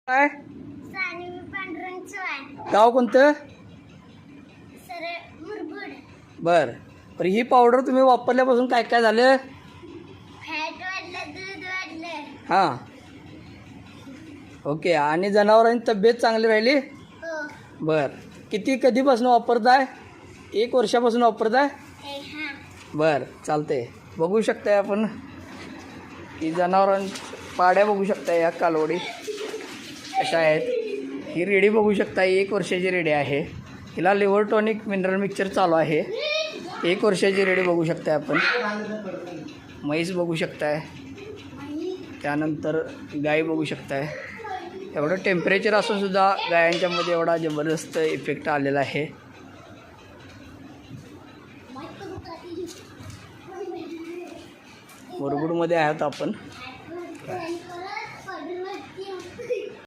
काय सानिमी पांडुरंग चव्हाण गाव कोणतं? सरळ मुरगुड. बर तर ही पावडर तुम्ही वापरल्यापासून काय काय झालं? फॅट वाढलं, दूध वाढलं. हां ओके. आणि जनावरांची तब्येत चांगली राहिली? हो. बर कधीपासून वापरताय? 1 वर्षापासून वापरताय? हां. बर चालतंय. बघू शकताय आपण ही पाड्या बघू शकताय. या कालवडी कशा आहेत. ही रेडी बघू शकताय. 1 वर्षाची रेडी आहे. हिला लिव्हर टॉनिक मिनरल मिक्सचर चालू आहे. 1 वर्षाची रेडी बघू शकताय आपण. म्हैस बघू शकताय. त्यानंतर गाय बघू शकताय. एवढं टेम्परेचर असून सुद्धा गायांच्यामध्ये एवढा जबरदस्त इफेक्ट आलेला आहे. मुरगुडमध्ये आहोत आपण.